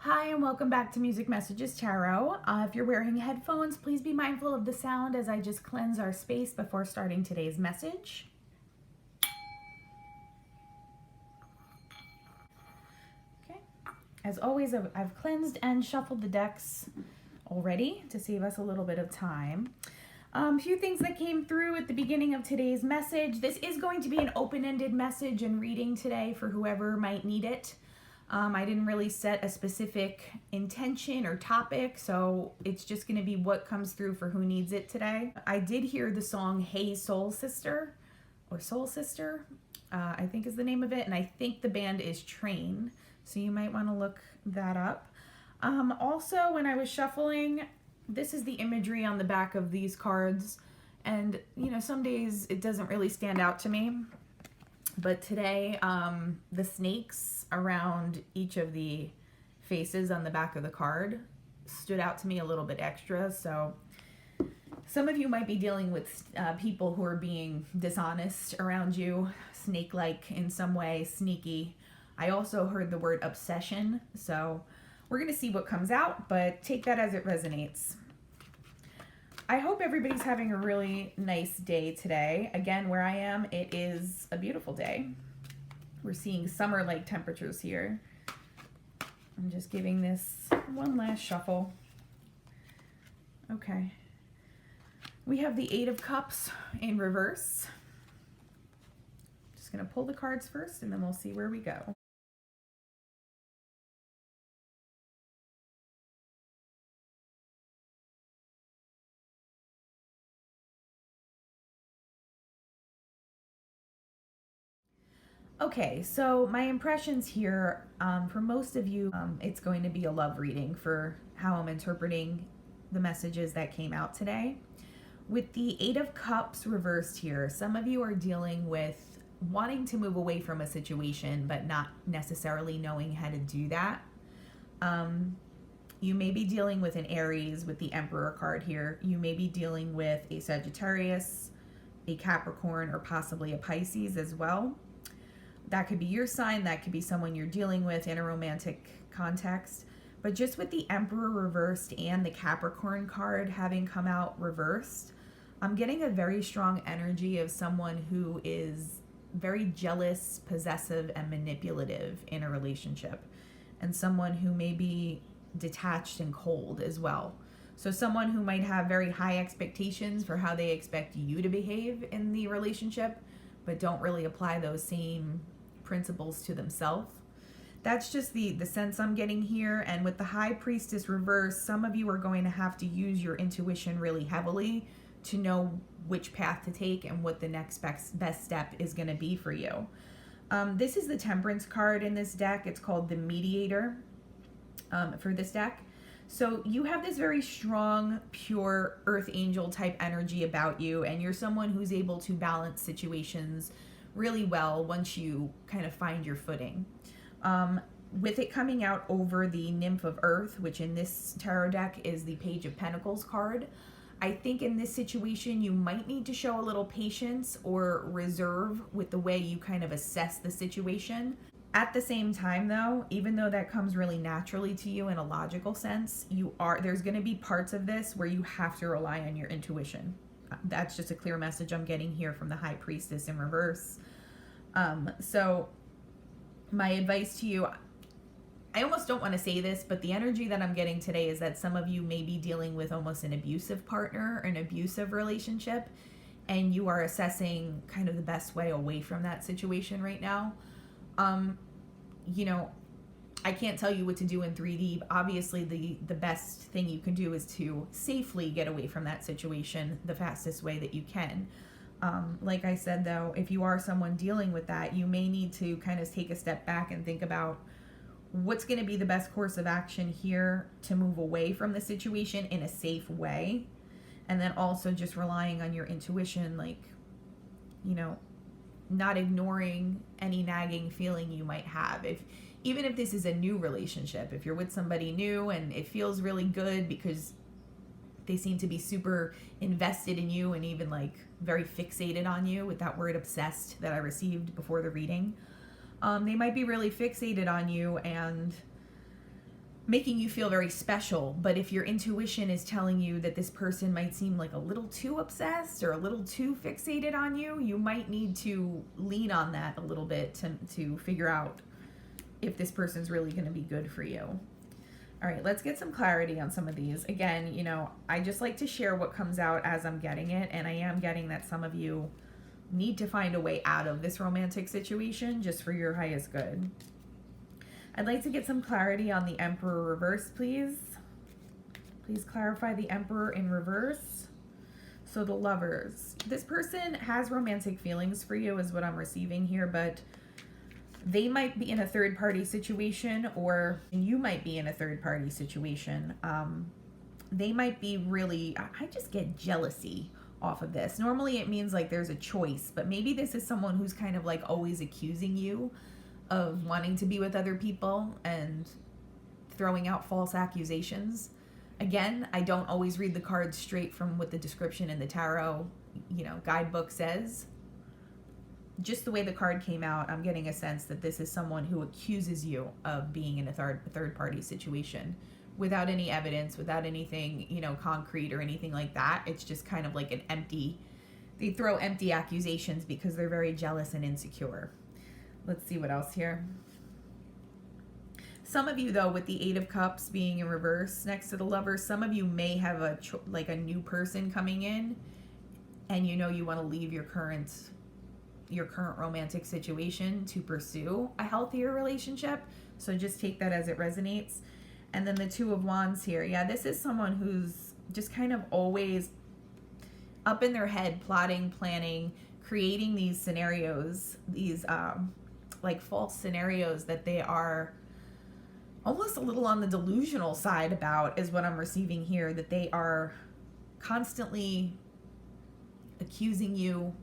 Hi and welcome back to Music Messages Tarot. If you're wearing headphones, please be mindful of the sound as I just cleanse our space before starting today's message. Okay. As always, I've cleansed and shuffled the decks already to save us a little bit of time. A few things that came through at the beginning of today's message. This is going to be an open-ended message and reading today for whoever might need it. I didn't really set a specific intention or topic, so it's just going to be what comes through for who needs it today. I did hear the song Hey Soul Sister, or Soul Sister, I think is the name of it, and I think the band is Train, so you might want to look that up. Also, when I was shuffling, this is the imagery on the back of these cards, and you know, some days it doesn't really stand out to me. But today, the snakes around each of the faces on the back of the card stood out to me a little bit extra. So some of you might be dealing with people who are being dishonest around you, snake-like in some way, sneaky. I also heard the word obsession. So we're going to see what comes out, but take that as it resonates. I hope everybody's having a really nice day today. Again, where I am, it is a beautiful day. We're seeing summer-like temperatures here. I'm just giving this one last shuffle. Okay. We have the Eight of Cups in reverse. Just going to pull the cards first, and then we'll see where we go. Okay, so my impressions here, for most of you, it's going to be a love reading for how I'm interpreting the messages that came out today. With the Eight of Cups reversed here, some of you are dealing with wanting to move away from a situation, but not necessarily knowing how to do that. You may be dealing with an Aries with the Emperor card here. You may be dealing with a Sagittarius, a Capricorn, or possibly a Pisces as well. That could be your sign, that could be someone you're dealing with in a romantic context. But just with the Emperor reversed and the Capricorn card having come out reversed, I'm getting a very strong energy of someone who is very jealous, possessive, and manipulative in a relationship. And someone who may be detached and cold as well. So someone who might have very high expectations for how they expect you to behave in the relationship, but don't really apply those same principles to themselves. That's just the sense I'm getting here. And with the High Priestess reverse, some of you are going to have to use your intuition really heavily to know which path to take and what the next best step is going to be for you. This is the Temperance card in this deck. It's called the Mediator for this deck. So you have this very strong, pure earth angel type energy about you, and you're someone who's able to balance situations really well once you kind of find your footing. With it coming out over the Nymph of Earth, which in this tarot deck is the Page of Pentacles card, I think in this situation you might need to show a little patience or reserve with the way you kind of assess the situation. At the same time though, even though that comes really naturally to you in a logical sense, there's going to be parts of this where you have to rely on your intuition. That's just a clear message I'm getting here from the High Priestess in reverse. So my advice to you, I almost don't want to say this, but the energy that I'm getting today is that some of you may be dealing with almost an abusive partner, an abusive relationship, and you are assessing kind of the best way away from that situation right now. You know, I can't tell you what to do in 3D. Obviously, the best thing you can do is to safely get away from that situation the fastest way that you can. Like I said, though, if you are someone dealing with that, you may need to kind of take a step back and think about what's going to be the best course of action here to move away from the situation in a safe way. And then also just relying on your intuition, like, you know, not ignoring any nagging feeling you might have. Even if this is a new relationship, if you're with somebody new and it feels really good because they seem to be super invested in you and even like very fixated on you, with that word obsessed that I received before the reading, they might be really fixated on you, and making you feel very special. But if your intuition is telling you that this person might seem like a little too obsessed or a little too fixated on you, you might need to lean on that a little bit to figure out if this person's really going to be good for you. All right, let's get some clarity on some of these. Again, you know, I just like to share what comes out as I'm getting it, and I am getting that some of you need to find a way out of this romantic situation just for your highest good. I'd like to get some clarity on the Emperor reverse, please. Please clarify the Emperor in reverse. So the Lovers. This person has romantic feelings for you is what I'm receiving here, but they might be in a third-party situation, or you might be in a third-party situation. They might be really, I just get jealousy off of this. Normally it means like there's a choice, but maybe this is someone who's kind of like always accusing you of wanting to be with other people and throwing out false accusations. Again, I don't always read the cards straight from what the description in the tarot, you know, guidebook says. Just the way the card came out, I'm getting a sense that this is someone who accuses you of being in a third party situation without any evidence, without anything, you know, concrete or anything like that. It's just kind of like an empty, they throw empty accusations because they're very jealous and insecure. Let's see what else here. Some of you, though, with the Eight of Cups being in reverse next to the Lovers, some of you may have a new person coming in, and you know you want to leave your current romantic situation to pursue a healthier relationship. So just take that as it resonates. And then the Two of Wands here. Yeah, this is someone who's just kind of always up in their head, plotting, planning, creating these scenarios, these like false scenarios that they are almost a little on the delusional side about, is what I'm receiving here, that they are constantly accusing you,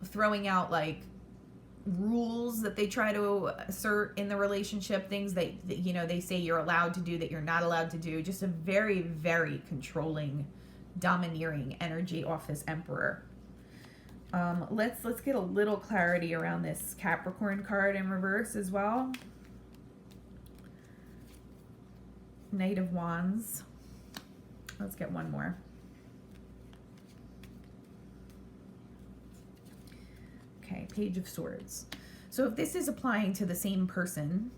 throwing out like rules that they try to assert in the relationship, things that you know they say you're allowed to do that you're not allowed to do. Just a very, very controlling, domineering energy off this Emperor. Let's get a little clarity around this Capricorn card in reverse as well. Knight of Wands. Let's get one more. Okay, Page of Swords. So if this is applying to the same person,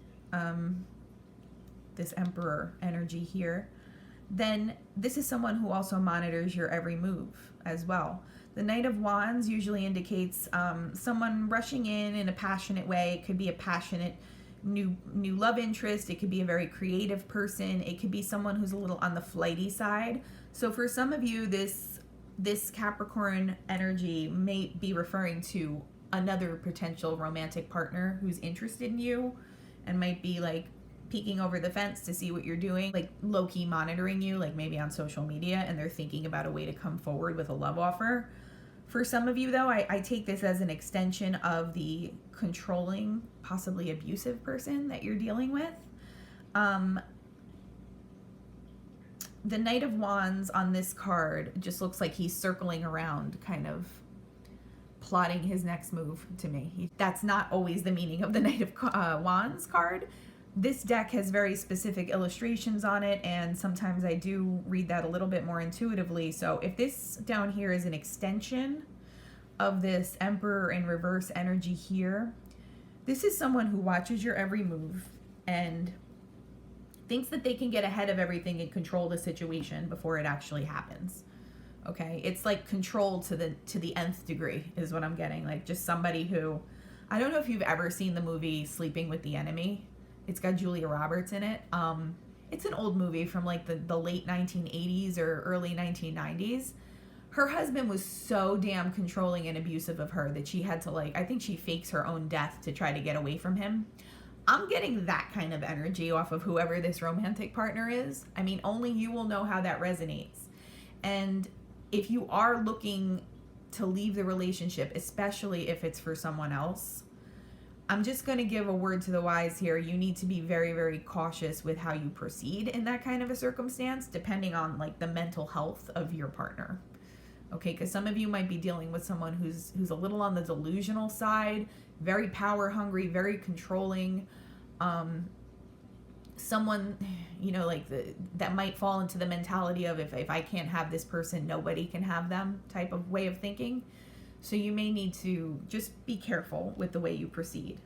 this Emperor energy here, then this is someone who also monitors your every move as well. The Knight of Wands usually indicates someone rushing in a passionate way. It could be a passionate new love interest. It could be a very creative person. It could be someone who's a little on the flighty side. So for some of you, this Capricorn energy may be referring to another potential romantic partner who's interested in you and might be like peeking over the fence to see what you're doing, like low-key monitoring you, like maybe on social media, and they're thinking about a way to come forward with a love offer. For some of you, though, I take this as an extension of the controlling, possibly abusive person that you're dealing with. The Knight of Wands on this card just looks like he's circling around, kind of plotting his next move to me. That's not always the meaning of the Knight of Wands card. This deck has very specific illustrations on it, and sometimes I do read that a little bit more intuitively. So if this down here is an extension of this Emperor in reverse energy here, this is someone who watches your every move and thinks that they can get ahead of everything and control the situation before it actually happens. Okay, it's like control to the nth degree is what I'm getting. Like just somebody who, I don't know if you've ever seen the movie Sleeping with the Enemy. It's got Julia Roberts in it. It's an old movie from like the late 1980s or early 1990s. Her husband was so damn controlling and abusive of her that she had to I think she fakes her own death to try to get away from him. I'm getting that kind of energy off of whoever this romantic partner is. I mean, only you will know how that resonates. And if you are looking to leave the relationship, especially if it's for someone else, I'm just going to give a word to the wise here. You need to be very, very cautious with how you proceed in that kind of a circumstance, depending on like the mental health of your partner. Okay, because some of you might be dealing with someone who's a little on the delusional side, very power hungry, very controlling, someone, you know, like that might fall into the mentality of if I can't have this person, nobody can have them type of way of thinking. So you may need to just be careful with the way you proceed.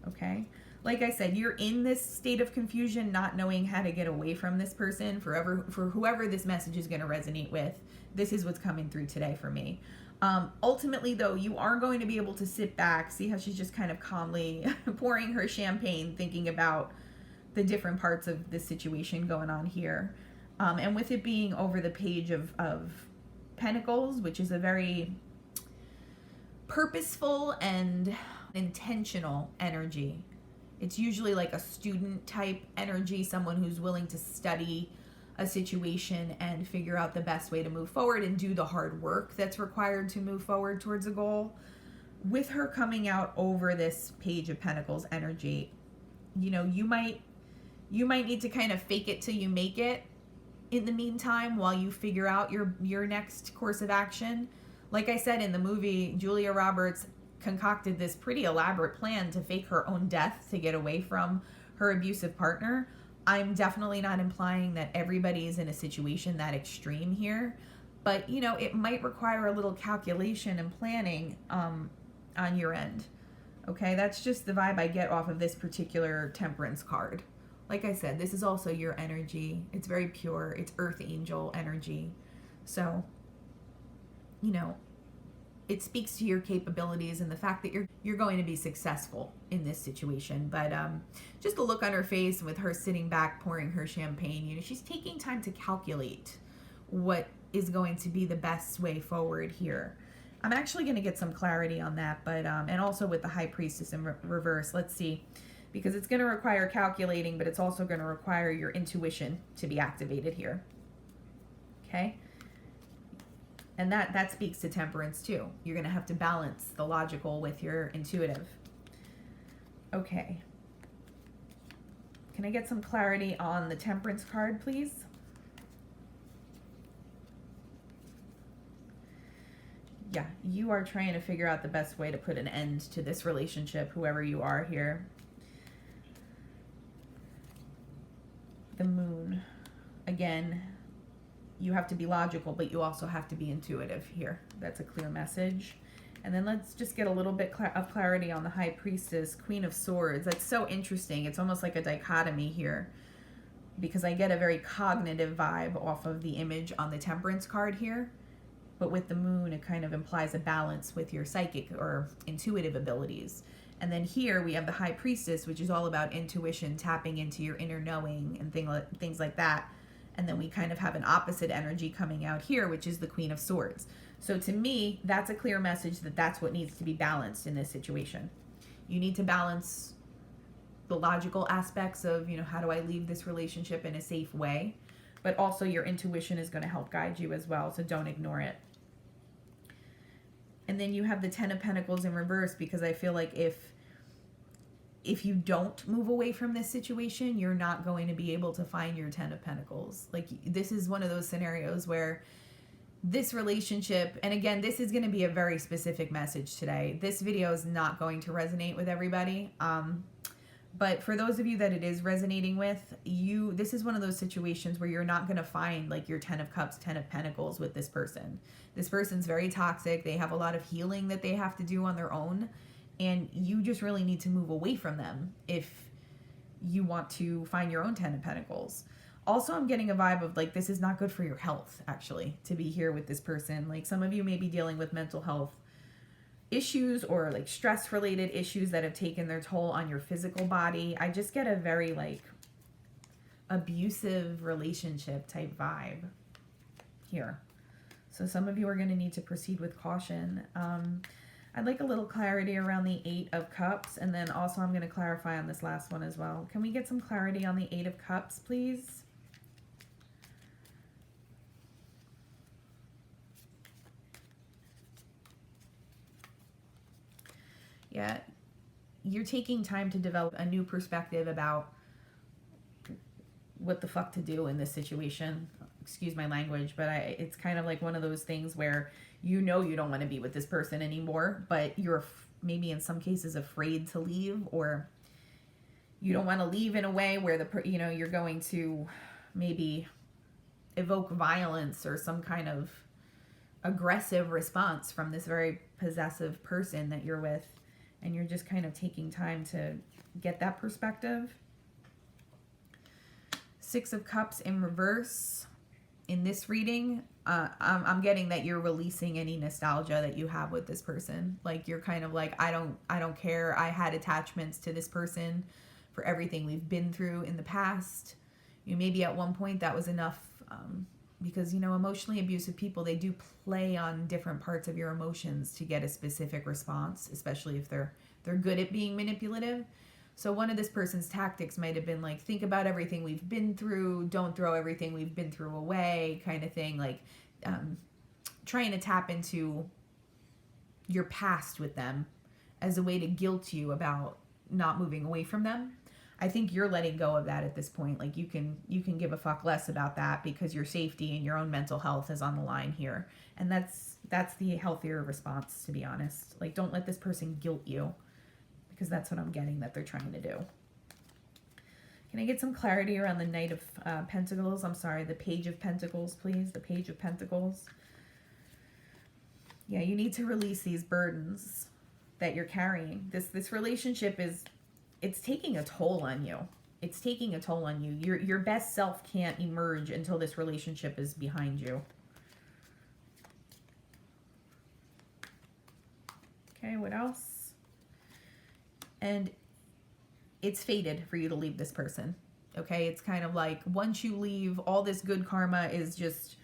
Okay? Like I said, you're in this state of confusion, not knowing how to get away from this person. For whoever this message is going to resonate with, this is what's coming through today for me. Ultimately, though, you are going to be able to sit back, see how she's just kind of calmly pouring her champagne, thinking about the different parts of this situation going on here. And with it being over the page of Pentacles, which is a very purposeful and intentional energy. It's usually like a student type energy, someone who's willing to study a situation and figure out the best way to move forward and do the hard work that's required to move forward towards a goal. With her coming out over this page of Pentacles energy, you know, you might need to kind of fake it till you make it in the meantime while you figure out your next course of action. Like I said in the movie, Julia Roberts concocted this pretty elaborate plan to fake her own death to get away from her abusive partner. I'm definitely not implying that everybody's in a situation that extreme here, but you know, it might require a little calculation and planning on your end. Okay, that's just the vibe I get off of this particular Temperance card. Like I said, this is also your energy. It's very pure. It's Earth Angel energy. So, you know, it speaks to your capabilities and the fact that you're going to be successful in this situation. But just the look on her face with her sitting back pouring her champagne, you know, she's taking time to calculate what is going to be the best way forward here. I'm actually going to get some clarity on that, but and also with the High Priestess in reverse, let's see, because it's going to require calculating, but it's also going to require your intuition to be activated here. Okay? And that speaks to Temperance too. You're going to have to balance the logical with your intuitive. Okay. Can I get some clarity on the Temperance card, please? Yeah, you are trying to figure out the best way to put an end to this relationship, whoever you are here. The Moon. Again, you have to be logical, but you also have to be intuitive here. That's a clear message. And then let's just get a little bit of clarity on the High Priestess, Queen of Swords. That's so interesting. It's almost like a dichotomy here, because I get a very cognitive vibe off of the image on the Temperance card here. But with the Moon, it kind of implies a balance with your psychic or intuitive abilities. And then here we have the High Priestess, which is all about intuition, tapping into your inner knowing and things like that. And then we kind of have an opposite energy coming out here, which is the Queen of Swords. So to me, that's a clear message that that's what needs to be balanced in this situation. You need to balance the logical aspects of, you know, how do I leave this relationship in a safe way? But also your intuition is going to help guide you as well, so don't ignore it. And then you have the Ten of Pentacles in reverse, because I feel like if you don't move away from this situation, you're not going to be able to find your Ten of Pentacles. Like, this is one of those scenarios where this relationship, and again, this is going to be a very specific message today. This video is not going to resonate with everybody. But for those of you that it is resonating with, this is one of those situations where you're not going to find like your 10 of Cups, 10 of Pentacles with this person. This person's very toxic. They have a lot of healing that they have to do on their own. And you just really need to move away from them if you want to find your own 10 of Pentacles. Also, I'm getting a vibe of like, this is not good for your health, actually, to be here with this person. Like, some of you may be dealing with mental health issues or like stress related issues that have taken their toll on your physical body. I just get a very like abusive relationship type vibe here. So some of you are going to need to proceed with caution. I'd like a little clarity around the 8 of Cups, and then also I'm going to clarify on this last one as well. Can we get some clarity on the 8 of Cups, please? Yeah, you're taking time to develop a new perspective about what the fuck to do in this situation. Excuse my language, but it's kind of like one of those things where you know you don't want to be with this person anymore, but you're maybe in some cases afraid to leave, or You don't want to leave in a way where you're going to maybe evoke violence or some kind of aggressive response from this very possessive person that you're with, and you're just kind of taking time to get that perspective. Six of Cups in reverse. In this reading, I'm getting that you're releasing any nostalgia that you have with this person. Like, you're kind of like, I don't care. I had attachments to this person for everything we've been through in the past. Maybe at one point that was enough, because emotionally abusive people, they do play on different parts of your emotions to get a specific response, especially if they're good at being manipulative. So one of this person's tactics might have been like, think about everything we've been through, don't throw everything we've been through away, kind of thing. Like, trying to tap into your past with them as a way to guilt you about not moving away from them. I think you're letting go of that at this point. Like, you can give a fuck less about that because your safety and your own mental health is on the line here. And that's the healthier response, to be honest. Like, don't let this person guilt you, because that's what I'm getting that they're trying to do. Can I get some clarity around the Knight of Pentacles? I'm sorry, the Page of Pentacles, please. The Page of Pentacles. Yeah, you need to release these burdens that you're carrying. This relationship it's taking a toll on you. It's taking a toll on you. Your best self can't emerge until this relationship is behind you. Okay, what else? And it's fated for you to leave this person. Okay, it's kind of like, once you leave, all this good karma is just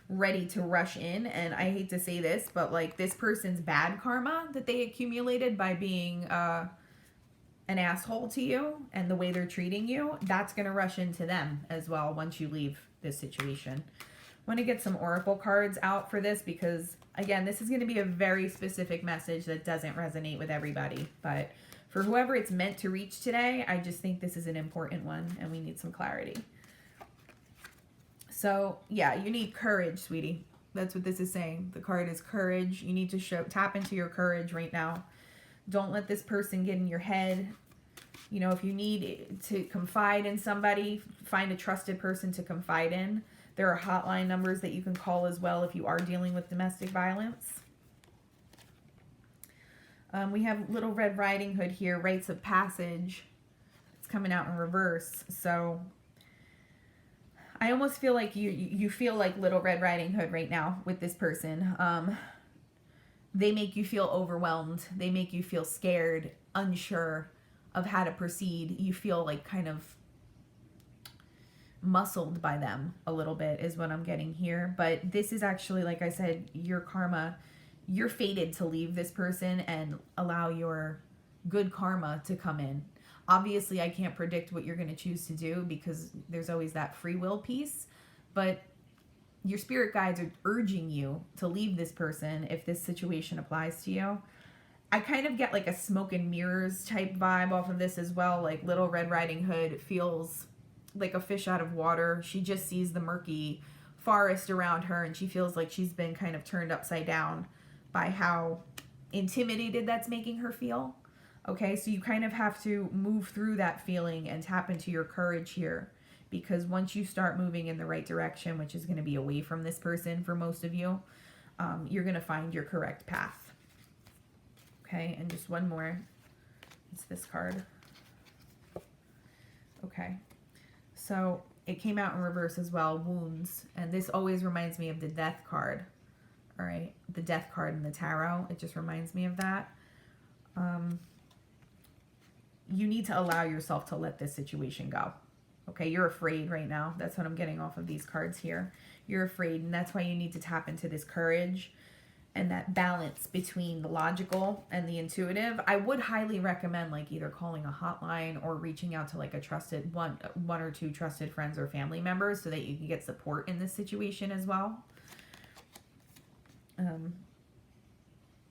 ready to rush in. And I hate to say this, but like, this person's bad karma that they accumulated by being an asshole to you and the way they're treating you, that's going to rush into them as well once you leave this situation. I want to get some oracle cards out for this because, again, this is going to be a very specific message that doesn't resonate with everybody. But for whoever it's meant to reach today, I just think this is an important one and we need some clarity. So, yeah, you need courage, sweetie. That's what this is saying. The card is courage. You need to tap into your courage right now. Don't let this person get in your head. If you need to confide in somebody, find a trusted person to confide in. There are hotline numbers that you can call as well if you are dealing with domestic violence. We have Little Red Riding Hood here, rites of passage. It's coming out in reverse. So I almost feel like you feel like Little Red Riding Hood right now with this person. They make you feel overwhelmed. They make you feel scared, unsure of how to proceed. You feel like kind of muscled by them a little bit is what I'm getting here. But this is actually, like I said, your karma. You're fated to leave this person and allow your good karma to come in. Obviously, I can't predict what you're going to choose to do because there's always that free will piece. But your spirit guides are urging you to leave this person if this situation applies to you. I kind of get like a smoke and mirrors type vibe off of this as well. Like, Little Red Riding Hood feels like a fish out of water. She just sees the murky forest around her and she feels like she's been kind of turned upside down by how intimidated that's making her feel. Okay, so you kind of have to move through that feeling and tap into your courage here, because once you start moving in the right direction, which is going to be away from this person for most of you, you're going to find your correct path. Okay, and just one more. It's this card. Okay, so it came out in reverse as well, wounds, and this always reminds me of the death card. All right, the death card in the tarot, it just reminds me of that. You need to allow yourself to let this situation go. Okay, you're afraid right now. That's what I'm getting off of these cards here. You're afraid, and that's why you need to tap into this courage and that balance between the logical and the intuitive. I would highly recommend like either calling a hotline or reaching out to like a trusted one or two trusted friends or family members so that you can get support in this situation as well.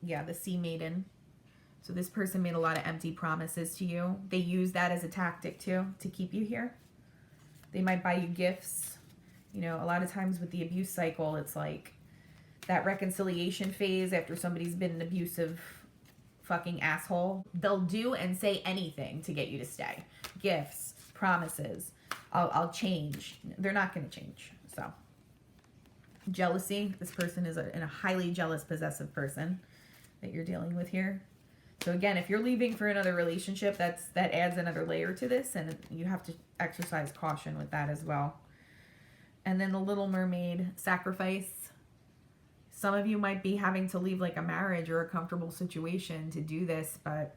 Yeah, the Sea Maiden. So this person made a lot of empty promises to you. They use that as a tactic too to keep you here. They might buy you gifts. A lot of times with the abuse cycle, it's like that reconciliation phase after somebody's been abusive fucking asshole. They'll do and say anything to get you to stay. Gifts, promises, I'll change. They're not going to change. So, jealousy. This person is a highly jealous, possessive person that you're dealing with here. So again, if you're leaving for another relationship, that adds another layer to this, and you have to exercise caution with that as well. And then the Little Mermaid, sacrifice. Some of you might be having to leave like a marriage or a comfortable situation to do this, but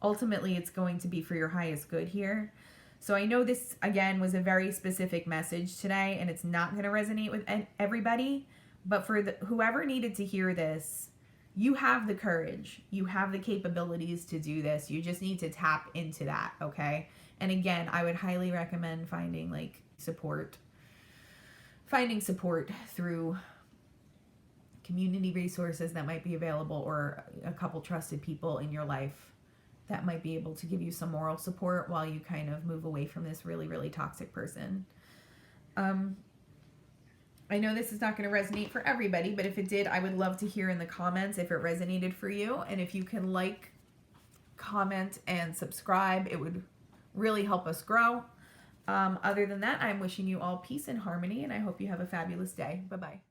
ultimately it's going to be for your highest good here. So I know this, again, was a very specific message today, and it's not going to resonate with everybody, but for whoever needed to hear this, you have the courage. You have the capabilities to do this. You just need to tap into that, okay? And again, I would highly recommend finding like support. Finding support through community resources that might be available, or a couple trusted people in your life that might be able to give you some moral support while you kind of move away from this really, really toxic person. I know this is not going to resonate for everybody, but if it did, I would love to hear in the comments if it resonated for you. And if you can like, comment, and subscribe, it would really help us grow. Other than that, I'm wishing you all peace and harmony, and I hope you have a fabulous day. Bye-bye.